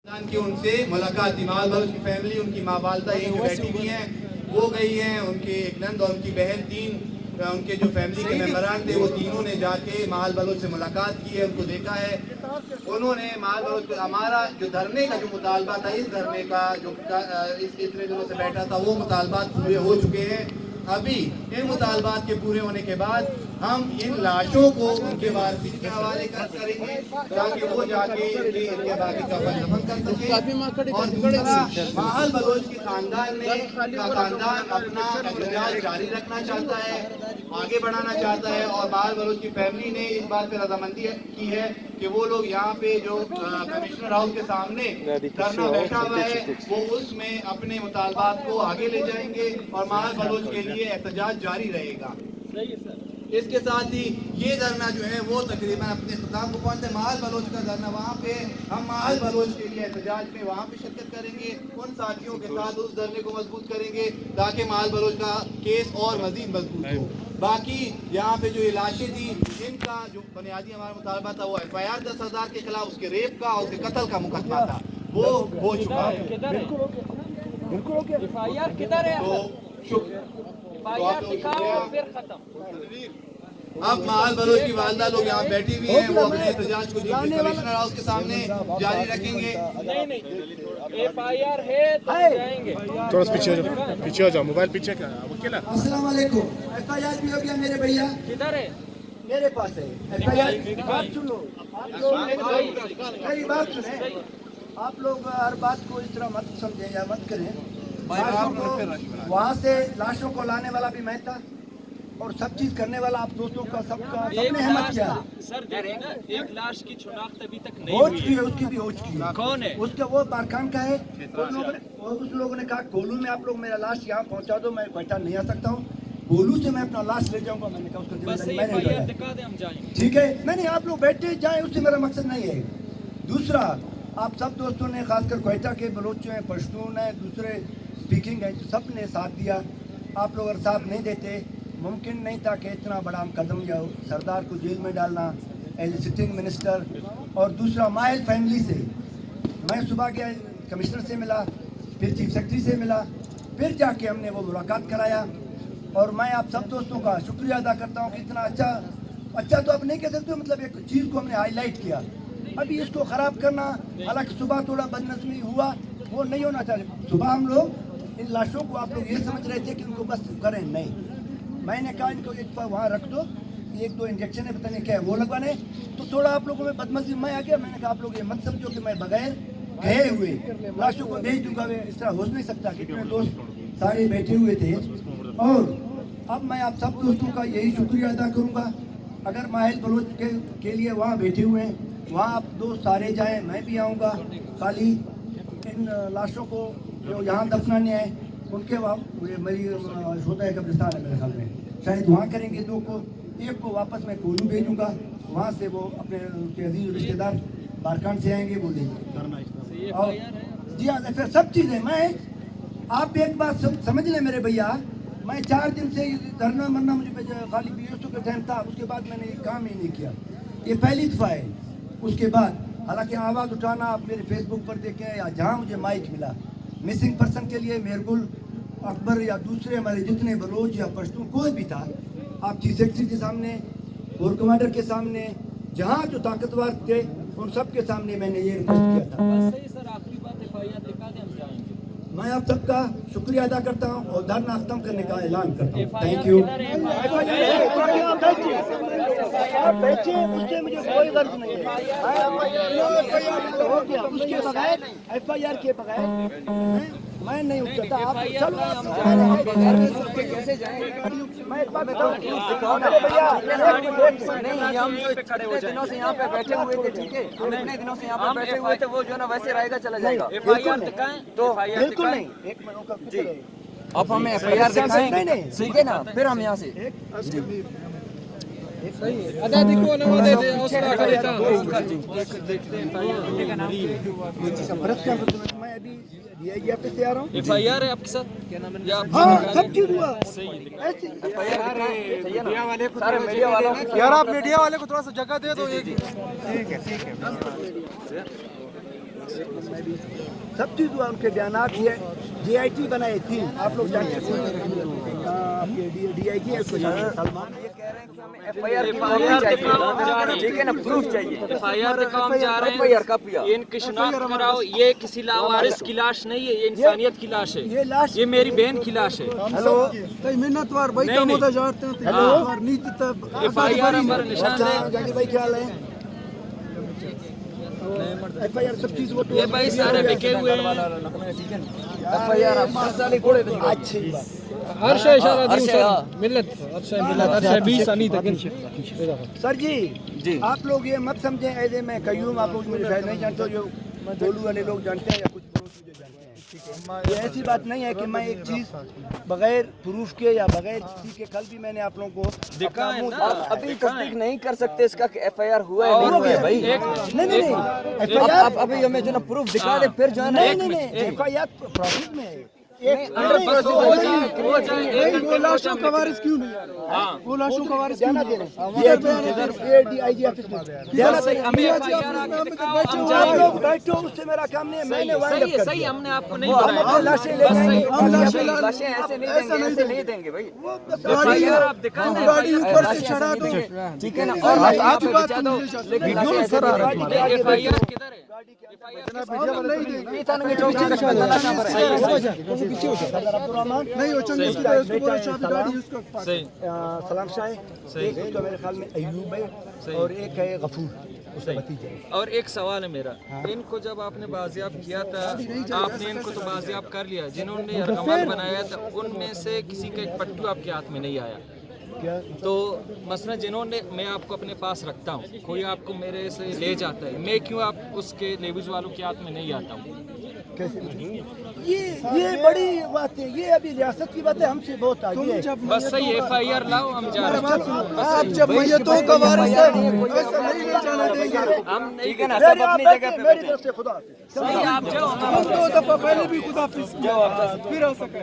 की उनसे मुलाकात थी। माल बलोच की फैमिली, उनकी माँ वालदा यहीं पे बैठी हुई हैं, वो गई हैं, उनके एक नंद और उनकी बहन, तीन उनके जो फैमिली के मेम्बरान थे वो तीनों ने जाके माल बलोच से मुलाकात की है, उनको देखा है। उन्होंने माल बलोच को हमारा जो धरने का जो मुतालबा था, इस धरने का जो इस इतने दिनों से बैठा था, वो मुतालबात पूरे हो चुके हैं। अभी इन मुतालबात के पूरे होने के बाद हम इन लाशों को उनके वारसी के हवाले करेंगे ताकि वो जाके इनके बाकी का बंदोबस्त कर सके। और दूसरा, माहल बलोच के खानदान अपना एहतजाज जारी रखना चाहता है, आगे बढ़ाना चाहता है, और माहल बलोच की फैमिली ने इस बात पर रजामंदी की है कि वो लोग यहाँ पे जो कमिश्नर हाउस के सामने धरना बैठा हुआ है वो उसमें अपने मुतालबात को आगे ले जाएंगे और माहल बलोच के लिए एहतजाज जारी रहेगा। इसके साथ ही ये धरना जो है वो तकरीबन अपने इख्तिताम को पहुंचते हैं। माहल बलोच का धरना वहाँ पे, हम माहल बलोच के लिए एहतजाज में वहाँ पे शिरकत करेंगे, उन साथियों के साथ उस धरने को मजबूत करेंगे ताकि माहल बलोच का केस और मजीद मजबूत हो। बाकी यहाँ पे जो ये लाशें थी, इनका जो बुनियादी हमारा मुतालबा था वो FIR 10,000 के खिलाफ, उसके रेप का और उसके कत्ल का मुकदमा था, वो हो चुका है। FIR किधर है? अब माहल बलोच की वालदा लोग यहाँ बैठी हुई हैं, वो अपने एहतजाज को कमिश्नर हाउस के सामने जारी रखेंगे। नहीं, FIR है तो जाएंगे। थोड़ा पीछे हो जाओ, मोबाइल पीछे का अकेला। अस्सलाम वालेकुम। FIR भी हो गया मेरे भैया, किधर है? मेरे पास है FIR। बात सुन लो, आप लोग मेरी बात सुने। आप लोग हर बात को इस तरह मत समझे या मत करें। वहाँ से लाशों को लाने वाला भी मैं था और सब चीज करने वाला आप दोस्तों का सबका सबने हिम्मत किया। सर देखिए ना, एक लाश की शिनाख्त अभी तक नहीं हो हुई चुकी है, उसकी भी हो चुकी है। कौन है? उसका वो बारखान का है। उस लोगों ने कहा गोलू में आप लोग मेरा लाश यहाँ पहुँचा दो, मैं बैठा नहीं आ सकता हूँ, गोलू से मैं अपना लाश ले जाऊंगा। मैंने कहा उसका बस जिम्मेदारी मैंने FIR उठाया। दिखा दे, हम जाएंगे। ठीक है, नहीं आप लोग बैठे जाएं, उससे मेरा मकसद नहीं है। दूसरा, आप सब दोस्तों ने, खासकर कोयटा के बलोच हैं, पश्तून हैं, दूसरे स्पीकिंग है, सब ने साथ दिया। आप लोग अगर साथ नहीं देते, मुमकिन नहीं था कि इतना बड़ा कदम जाओ, सरदार को जेल में डालना एज ए सिटिंग मिनिस्टर। और दूसरा, माहल फैमिली से मैं सुबह गया, कमिश्नर से मिला, फिर चीफ सेक्रेटरी से मिला, फिर जाके हमने वो मुलाकात कराया। और मैं आप सब दोस्तों का शुक्रिया अदा करता हूँ कि इतना अच्छा तो आप नहीं कह सकते, मतलब एक चीज़ को हमने हाईलाइट किया। अभी इसको ख़राब करना, हालांकि सुबह थोड़ा बदनज़मी हुआ, वो नहीं होना चाहिए। सुबह हम लोग इन लाशों को, आप लोग ये समझ रहे थे कि उनको बस करें, नहीं, मैंने कहा इनको एक बार वहाँ रख दो, एक दो इंजेक्शन है, पता नहीं क्या है वो लगवाने। तो थोड़ा आप लोगों में बदमज़ी मैं आ गया। मैंने कहा आप लोग ये मत समझो कि मैं बगैर गए हुए लाशों को भेज दूंगा, इस तरह हो नहीं सकता। कितने दोस्त सारे बैठे हुए थे। और अब मैं आप सब दोस्तों का यही शुक्रिया अदा करूँगा। अगर माहल बलोच के लिए वहाँ बैठे हुए हैं, वहाँ आप दोस्त सारे जाएं, मैं भी आऊँगा। खाली इन लाशों को जो यहाँ दफनाने आए उनके मेरी होता है कब्रिस्तान है मेरे ख्याल में, शायद वहाँ करेंगे। दो को, एक को वापस मैं कोलू भेजूँगा, वहाँ से वो अपने उनके अजीज रिश्तेदार बारकान से आएंगे, वो लेंगे। और जी हाँ, फिर सब चीज़ें मैं, आप एक बात समझ लें मेरे भैया, मैं 4 दिन से धरना मरना, मुझे खाली BSO का टाइम था, उसके बाद मैंने ये काम ही नहीं किया। ये पहली दफ़ा है। उसके बाद हालांकि आवाज़ उठाना आप मेरे फेसबुक पर देखें या जहाँ मुझे माइक मिला, मिसिंग पर्सन के लिए मेहरगुल अकबर या दूसरे हमारे जितने बलोच या पश्तून कोई भी था, आप चीफ सेक्रेटरी के सामने, कोर कमांडर के सामने, जहाँ जो ताकतवर थे उन सब के सामने मैंने ये रिक्वेस्ट किया था। बस सही सर, आखिरी बात FIR दिखा दे, हम जाएंगे। मैं आप सबका शुक्रिया अदा करता हूँ और धरना खत्म करने का ऐलान करता हूँ। Thank you. उससे मुझे कोई गर्ज नहीं है। उसके बगैर FIR के बगैर मैं नहीं उठता। आप कैसे जाएंगे? मैं एक बात बताऊं भैया, नहीं, हम इतने दिनों से यहाँ पे बैठे हुए थे, ठीक है, हम इतने दिनों से यहाँ पे बैठे हुए थे, वो जो ना वैसे रहेगा, चला जाएगा। FIR दिखाएं तो FIR बिल्कुल दिखाएं। नहीं, एक मिनट जी, अब हमें FIR दिखाएं, नहीं, ठीक है ना, फिर हम यहाँ से मैं अभी DIF से आ रहा हूँ। FIR है आपके साथ? क्या नाम है? हाँ, सब चीज हुआ सही है। ऐसे। मीडिया वाले को, सारे मीडिया वालों को यार आप मीडिया वाले को थोड़ा सा जगह दे दो। ठीक है सब चीज़ हुआ, उनके बयानात ये DIG बनाए 3, आप लोग जानते हैं आपके DIG है सलमान, ये कह रहे हैं कि हमें FIR चाहिए, ठीक है ना, प्रूफ चाहिए। FIR पे काम जा रहे FIR हैं, कब किया? इनकी शिनाख्त कराओ। ये किसी लावारिस की लाश नहीं है, ये इंसानियत की लाश है। ये लाश, ये मेरी बहन की लाश है। हेलो मिन्नतवार भाई नहीं, का नहीं। मुद्दा जानते हैं हाँ। नीति तब FIR हमारा निशान अच्छा है। गांधी भाई क्या हाल है? FIR सब चीज़ वो तो ये भाई सारे बिके हुए हैं। FIR अच्छी बात। सर जी आप लोग ये मत समझें ऐसे मैं कयूम, आप लोग मुझे शायद नहीं जानते हो, जो बोलू वाले लोग जानते हैं या कुछ लोग मुझे जानते हैं, ठीक है। ये ऐसी बात नहीं है कि मैं एक चीज़ बगैर प्रूफ के या बगैर किसी के, कल भी मैंने आप लोगों को दिखा है ना, आप अभी तस्दीक नहीं कर सकते इसका कि FIR हुआ है नहीं हुआ है भाई। नहीं FIR आप अभी हमें जो ना प्रूफ दिखा दे फिर जो है ना, नहीं FIR प्रोसेस में है। वो लाशों का वारिस क्यों नहीं आ रहा? वो लाशों का वारिस क्यों नहीं आ रहा? ये DIG ऑफिस में ध्यान देना। हमें FIR आके दिखाओ, हम जा रहे आप हैं। लोग बैठो, उससे मेरा काम नहीं है, मैंने वाइंड सही अप है, कर सही दिया। हमने आपको नहीं हम बताया। अपने लाशें ले जाएंगे। लाशें ऐसे नहीं देंगे भाई। FIR आप दिखा दें। गाड़ी ऊपर से चढ़ा दो, ठीक है ना, और आप बचा दो, लेकिन लाशें ऐसे नहीं देंगे। FIR किधर है? नहीं हो चंगे उसको बोलो शादी गाड़ी उसको पास। सही सलाम शाह, एक उसका मेरे ख्याल में अयूब है और एक है गफूर, उसका भतीजा है। और एक सवाल है मेरा, इनको जब आपने बाजियाब किया था, आपने इनको तो बाजियाब कर लिया, जिन्होंने यरगमाल बनाया था उनमें से किसी का एक पट्टू आपके हाथ में नहीं आया। तो मसला जिन्होंने, मैं आपको अपने पास रखता हूँ, कोई आपको मेरे से ले जाता है, मैं क्यों आप उसके लेविज वालों के हाथ में नहीं आता हूँ? कैसे? ये बड़ी बात है, ये अभी रियासत की बात है, हमसे बहुत आगे है। बस सही FIR लाओ, हम जा रहे हैं। आप जब मैयतों का वारिस है ऐसा नहीं ले जाने देंगे। हम नहीं, ठीक है ना, सब अपनी जगह पे मेरी तरफ से खुदा हाफिज़। सही आप जाओ, हम 2 दफा पहले भी खुदाफिज किया, फिर आ सके।